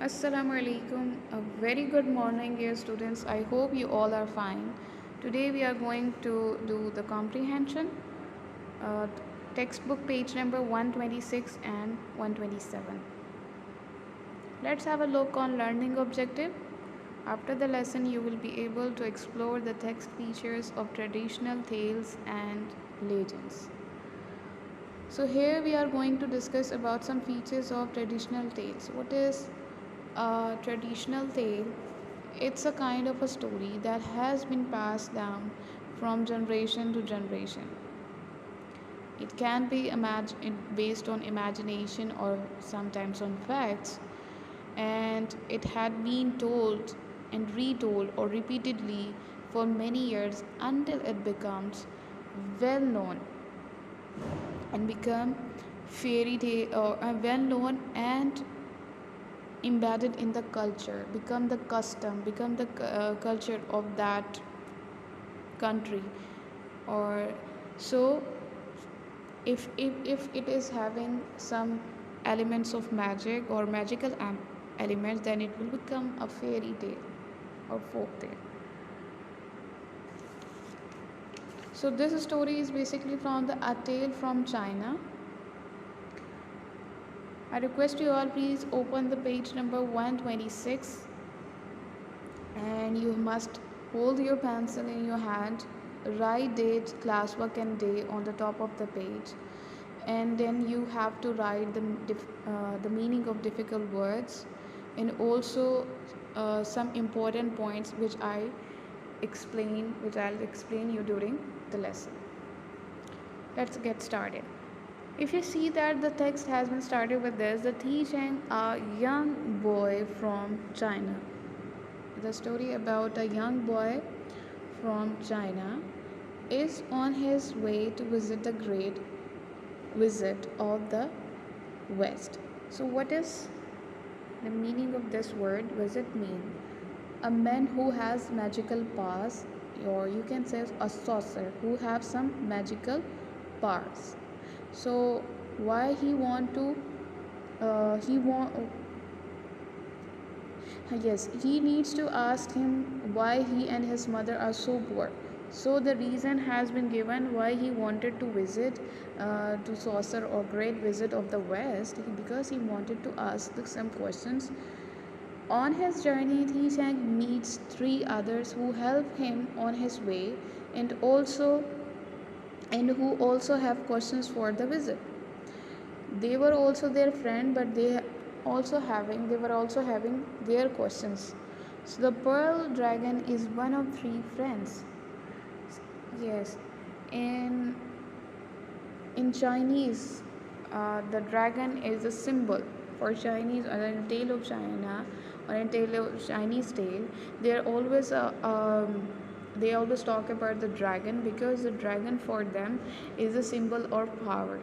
Assalamu alaikum. A very good morning, dear students. I hope you all are fine. Today we are going to do the comprehension, uh, textbook page number 126 and 127. Let's have a look on learning objective. After the lesson, you will be able to explore the text features of traditional tales and legends. So here we are going to discuss about some features of traditional tales. What is a traditional tale? It's a kind of a story that has been passed down from generation to generation. It can be based on imagination or sometimes on facts, and it had been told and retold or repeatedly for many years until it becomes well known and become fairy tale or well known and embedded in the culture, become the custom, become the culture of that country. Or so if it is having some elements of magic or magical elements, then it will become a fairy tale or folk tale. So this story is basically from the A Tale from China. I request you all, please open the page number 126, and you must hold your pencil in your hand, write date, classwork and day on the top of the page, and then you have to write the meaning of difficult words, and also some important points which I'll explain you during the lesson. Let's get started. If you see that the text has been started with this, the Ti Cheng, a young boy from China. The story about a young boy from China is on his way to visit the great visit of the West. So, what is the meaning of this word? Visit mean a man who has magical powers, or you can say a sorcerer who have some magical powers. So, why he want to? He want Yes, he needs to ask him why he and his mother are so poor. So the reason has been given why he wanted to visit to saucer or great visit of the West, because he wanted to ask some questions. On his journey, Thi Chang meets three others who help him on his way, and also and who also have questions for the visit. They were also their friend, but they were also having their questions. So the pearl dragon is one of three friends. Yes, in in Chinese, the dragon is a symbol for Chinese, or in tale of China, or in tale of Chinese tale. They always talk about the dragon, because the dragon for them is a symbol of power,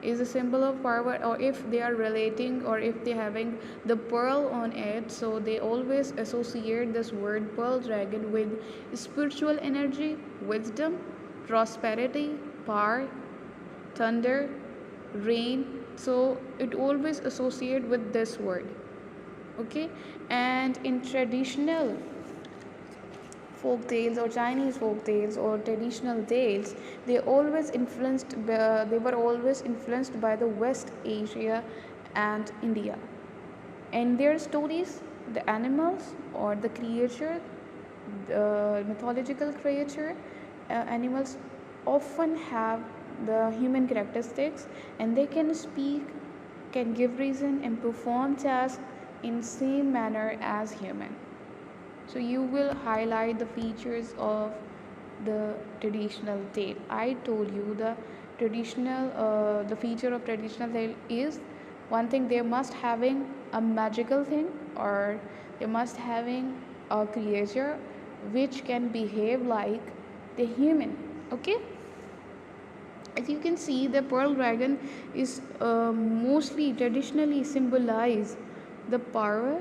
is a symbol of power. Or if they are relating, or if they having the pearl on it, so they always associate this word pearl dragon with spiritual energy, wisdom, prosperity, power, thunder, rain. So it always associate with this word. Okay. And in traditional folk tales or Chinese folk tales or traditional tales, they were always influenced by the West Asia and India. And their stories, the animals or the creature, the mythological creature, animals often have the human characteristics, and they can speak, can give reason, and perform tasks in same manner as human. So you will highlight the features of the traditional tale. I told you the feature of traditional tale is one thing: they must having a magical thing, or they must having a creature which can behave like the human. Okay. As you can see, the pearl dragon is mostly traditionally symbolize the power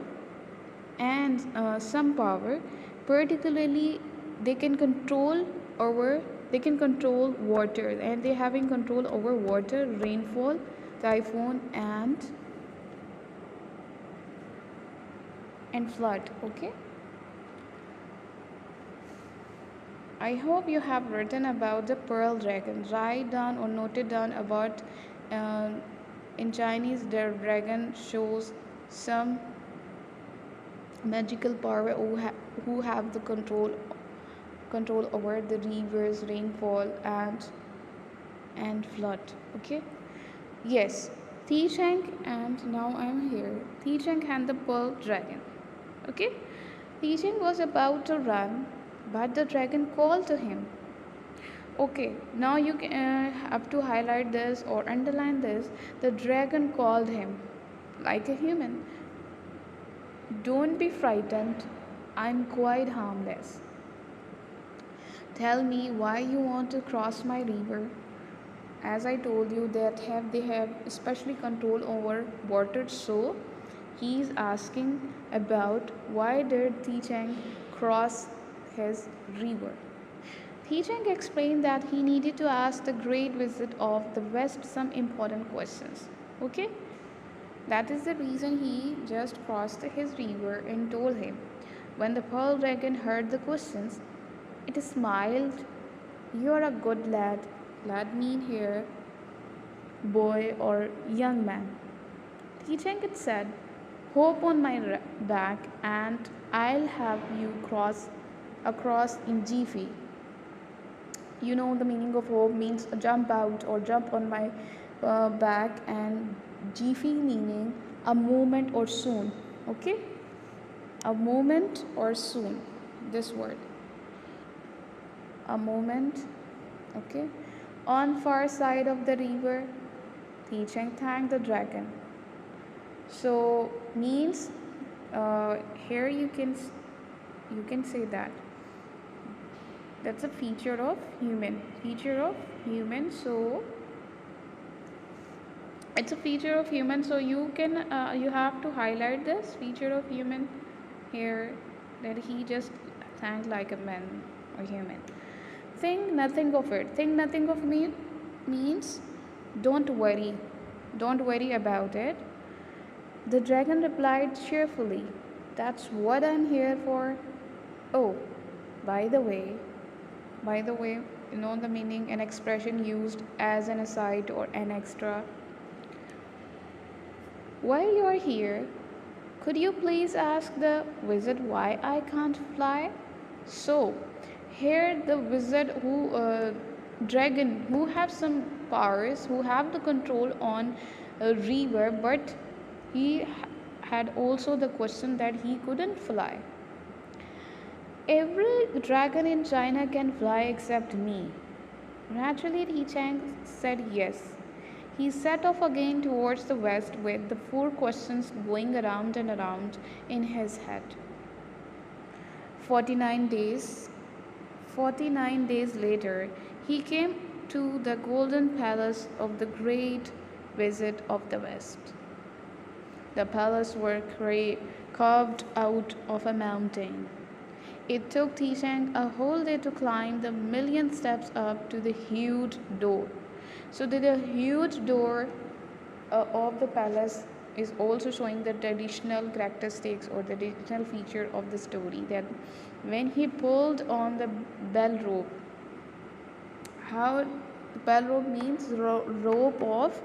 and some power. Particularly, they can control over they can control water, and they having control over water, rainfall, typhoon, and and flood. Okay, I hope you have written about the pearl dragon. Write down or noted down about uh, in Chinese the dragon shows some magical power who have the control over the rivers, rainfall, and flood. Okay. Yes, Ti Chang, and now I'm here. Ti Chang and the pearl dragon. Okay. Ti Chang was about to run, but the dragon called to him. Okay, now you have to highlight this or underline this. The dragon called him like a human. Don't be frightened. I'm quite harmless. Tell me why you want to cross my river. As I told you that they have especially control over water, so he is asking about why did Ti Chang cross his river. Ti Chang explained that he needed to ask the great visit of the West some important questions. Okay? That is the reason he just crossed his river and told him. When the pearl dragon heard the questions, it smiled. You're a good lad. Lad mean here boy or young man. Ti Chang had said, hop on my back and I'll have you cross across in jiffy. You know the meaning of hope means jump out or jump on my back, and jiffy meaning a moment or soon. Okay, a moment or soon, this word, a moment. Okay, on far side of the river, Ti Chang thanked the dragon. So means here you can say that that's a feature of human. So it's a feature of human, so you have to highlight this feature of human here, that he just thanked like a man or human. Think nothing of me means don't worry about it. The dragon replied cheerfully, that's what I'm here for. Oh, by the way, you know the meaning, an expression used as an aside or an extra. While you're here, could you please ask the wizard why I can't fly? So, here the wizard dragon who have some powers, who have the control on a river, but he had also the question that he couldn't fly. Every dragon in China can fly except me. Naturally, Li Chang said yes. He set off again towards the west with the four questions going around and around in his head. 49 days 49 days later, he came to the golden palace of the great wizard of the west. The palace was carved out of a mountain. It took Ti Chang a whole day to climb the million steps up to the huge door. So the huge door of the palace is also showing the traditional characteristics or the traditional feature of the story, that when he pulled on the bell rope, how the bell rope means rope of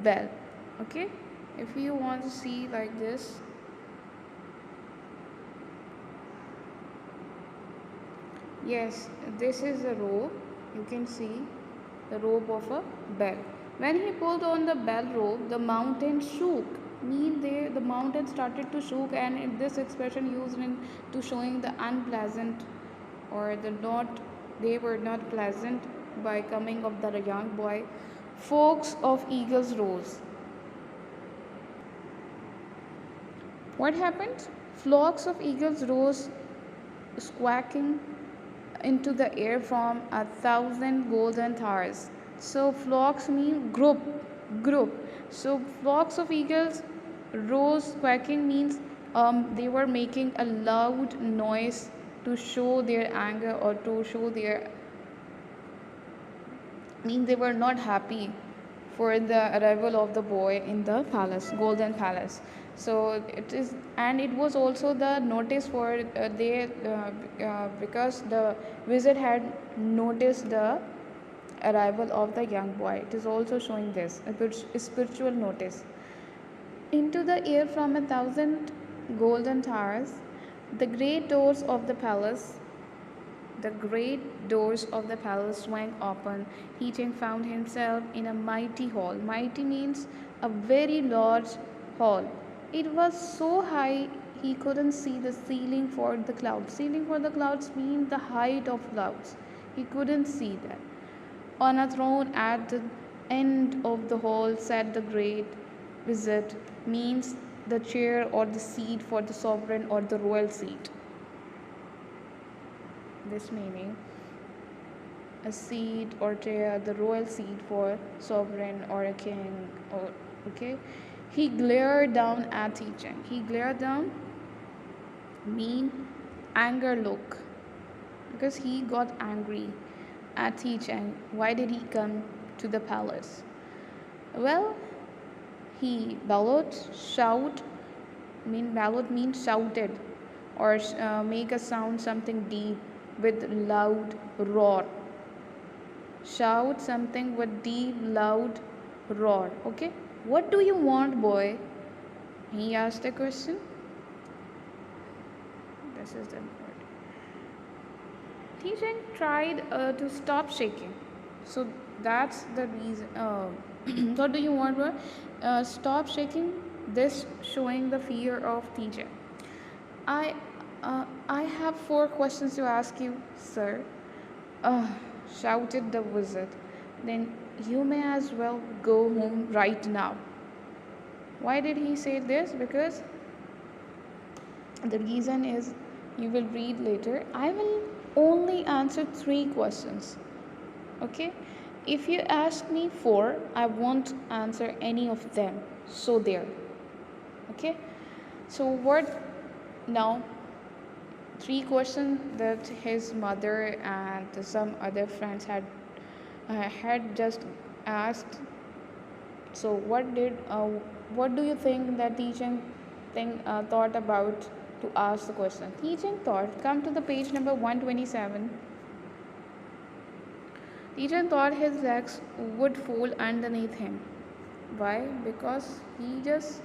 bell. Okay, if you want to see like this, yes, this is the rope. You can see the rope of a bell. When he pulled on the bell rope, the mountain shook. The mountain started to shook, and this expression used in to showing the unpleasant or the not, they were not pleasant by coming of the young boy. Flocks of eagles rose. What happened? Flocks of eagles rose, squawking into the air from 1,000 golden towers. So flocks mean group. So flocks of eagles rose, quacking means they were making a loud noise to show their anger or to show their, mean they were not happy for the arrival of the boy in the palace, golden palace. So it is, and it was also the notice for because the wizard had noticed the arrival of the young boy. It is also showing this a spiritual notice. Into the air from 1,000 golden towers, the great doors of the palace the great doors of the palace swung open. He Cheng found himself in a mighty hall. Mighty means a very large hall. It was so high he couldn't see the ceiling for the clouds. Ceiling for the clouds means the height of clouds. He couldn't see that. On a throne at the end of the hall sat the great wizard, means the chair or the seat for the sovereign or the royal seat. This meaning a seat or chair, the royal seat for sovereign or a king, or okay. He glared down at Yi Cheng. He glared down mean anger look, because he got angry at Yi Cheng. Why did he come to the palace? Well, he bellowed, shout, bellowed means shouted, or make a sound something deep with loud roar. Shout something with deep loud roar. Okay, what do you want, boy? He asked a question. This is the important. Yi Cheng tried to stop shaking. So that's the reason. What do you want, boy? Stop shaking. This showing the fear of Yi Cheng. I I have 4 questions to ask you, sir. Uh, shouted the wizard. Then you may as well go home right now. Why did he say this? Because the reason is, you will read later. I will only answer 3 questions. Okay? If you ask me 4, I won't answer any of them. So there. Okay? So what now? 3 questions that his mother and some other friends had just asked. So what do you think that Yi Cheng thought about to ask the question? Yi Cheng thought, come to the page number 127. Yi Cheng thought his legs would fall underneath him. Why? Because he just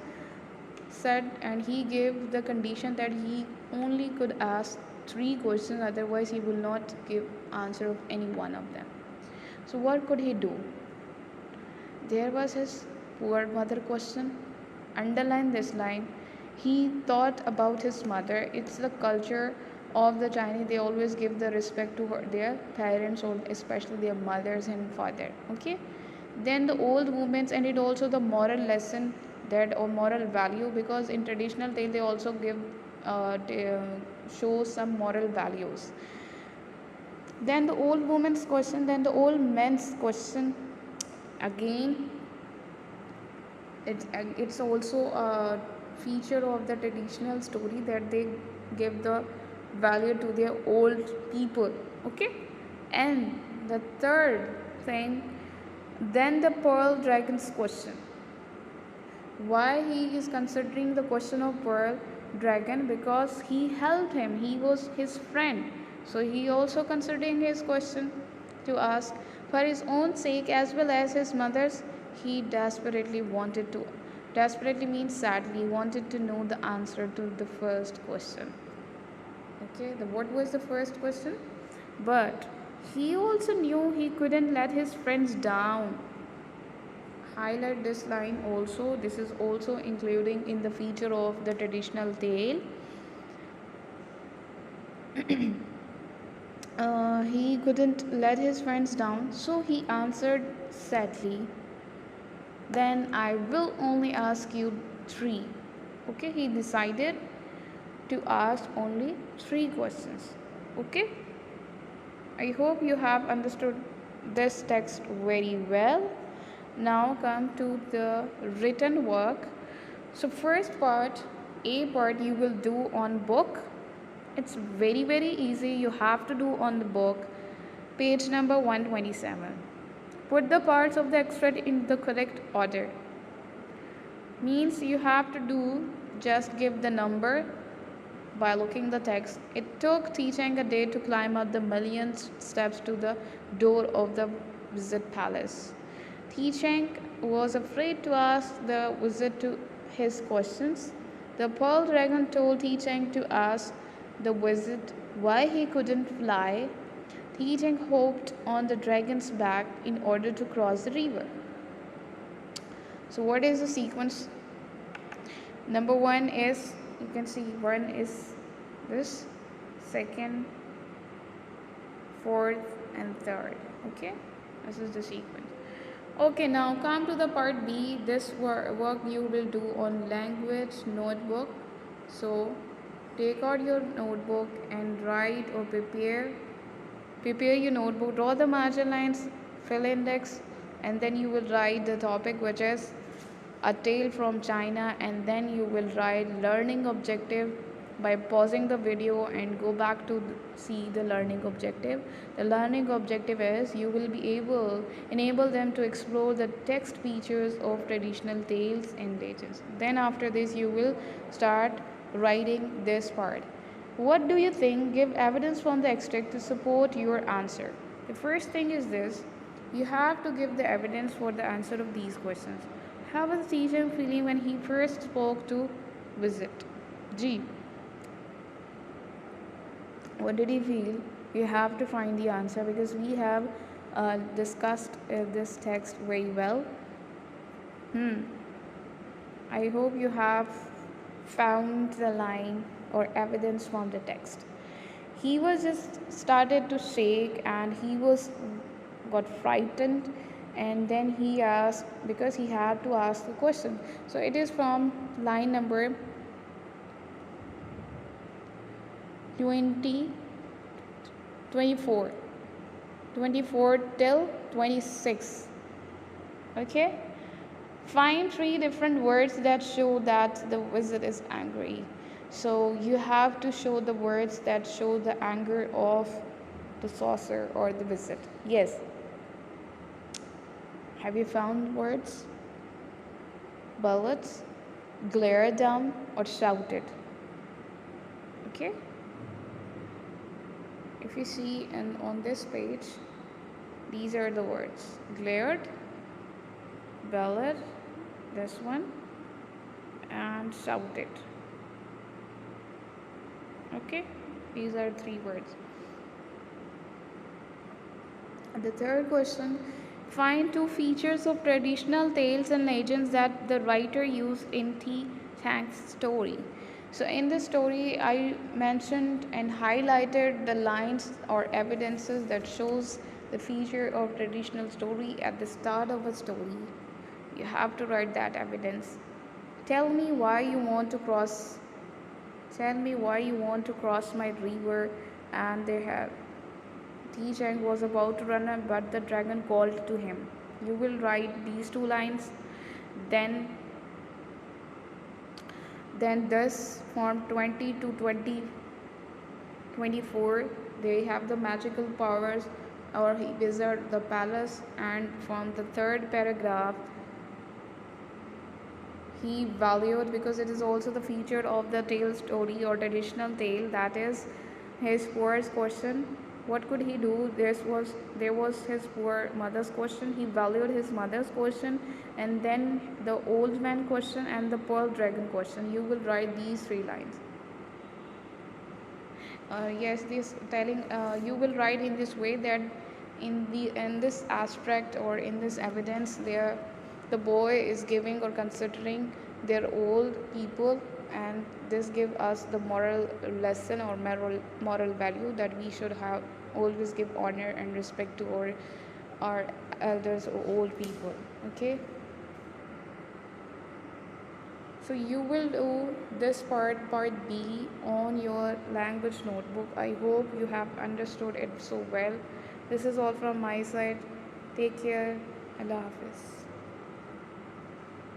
said, and he gave the condition that he only could ask 3 questions, otherwise he will not give answer of any one of them. So what could he do? There was his poor mother question. Underline this line. He thought about his mother. It's the culture of the Chinese. They always give the respect to their parents, or especially their mothers and father. Okay. Then the old women's, and it also the moral lesson, that or moral value, because in traditional tale they also give show some moral values. Then the old woman's question, then the old men's question. Again, it's also a feature of the traditional story that they give the value to their old people. Okay, and the third thing, then the pearl dragon's question. Why he is considering the question of pearl dragon? Because he helped him, he was his friend, so he also considering his question to ask for his own sake as well as his mother's. He desperately means sadly, wanted to know the answer to the first question. Okay, what was the first question? But he also knew he couldn't let his friends down. Highlight this line also. This is also including in the feature of the traditional tale. He couldn't let his friends down, so he answered sadly, then I will only ask you 3. Okay, he decided to ask only 3 questions. Okay, I hope you have understood this text very well. Now come to the written work. So first part, A part, you will do on book. It's very easy. You have to do on the book, page number 127. Put the parts of the extract in the correct order. Means you have to do just give the number by looking the text. It took Tichang a day to climb up the million steps to the door of the visit palace. Tichang was afraid to ask the wizard to his questions. The pearl dragon told Tichang to ask the wizard why he couldn't fly. Tichang hopped on the dragon's back in order to cross the river. So what is the sequence? Number one is, you can see one is this, second, fourth and third. Okay, this is the sequence. Okay, now come to the part B. This work you will do on language notebook. So take out your notebook and write or prepare your notebook, draw the margin lines, fill index, and then you will write the topic, which is a tale from China, and then you will write learning objective by pausing the video and go back to see the learning objective. The learning objective is you will be enable them to explore the text features of traditional tales and legends. Then after this you will start writing this part. What do you think? Give evidence from the extract to support your answer. The first thing is this: you have to give the evidence for the answer of these questions. How was the teacher feeling when he first spoke to visit? G. What did he feel? You have to find the answer because we have discussed this text very well. I hope you have found the line or evidence from the text. He was just started to shake and he got frightened, and then he asked, because he had to ask the question. So it is from line number 24 till 26. Okay, find 3 different words that show that the wizard is angry. So you have to show the words that show the anger of the sorcerer or the wizard. Yes, have you found words? Bullets, glared down, or shouted. Okay, if you see on this page, these are the words: glared, bellowed, this one, and shouted. Okay, these are 3 words. The third question: find 2 features of traditional tales and legends that the writer used in T. Chang's story. So in this story, I mentioned and highlighted the lines or evidences that shows the feature of traditional story at the start of a story. You have to write that evidence. Tell me why you want to cross. Tell me why you want to cross my river. And they have. Ti Chang was about to run, but the dragon called to him. You will write these 2 lines. Then this from 20 to 24, they have the magical powers, or he visit the palace, and from the 3rd paragraph he valued, because it is also the feature of the tale story or traditional tale, that is his first question. What could he do? There was his poor mother's question. He valued his mother's question, and then the old man question and the pearl dragon question. You will write these 3 lines. Yes, this telling you will write in this way that in this abstract or in this evidence, the boy is giving or considering their old people, and this give us the moral lesson or moral value that we should have always give honor and respect to our elders or old people. Okay, so you will do this part B on your language notebook. I hope you have understood it so well. This is all from my side. Take care. Allah Hafiz.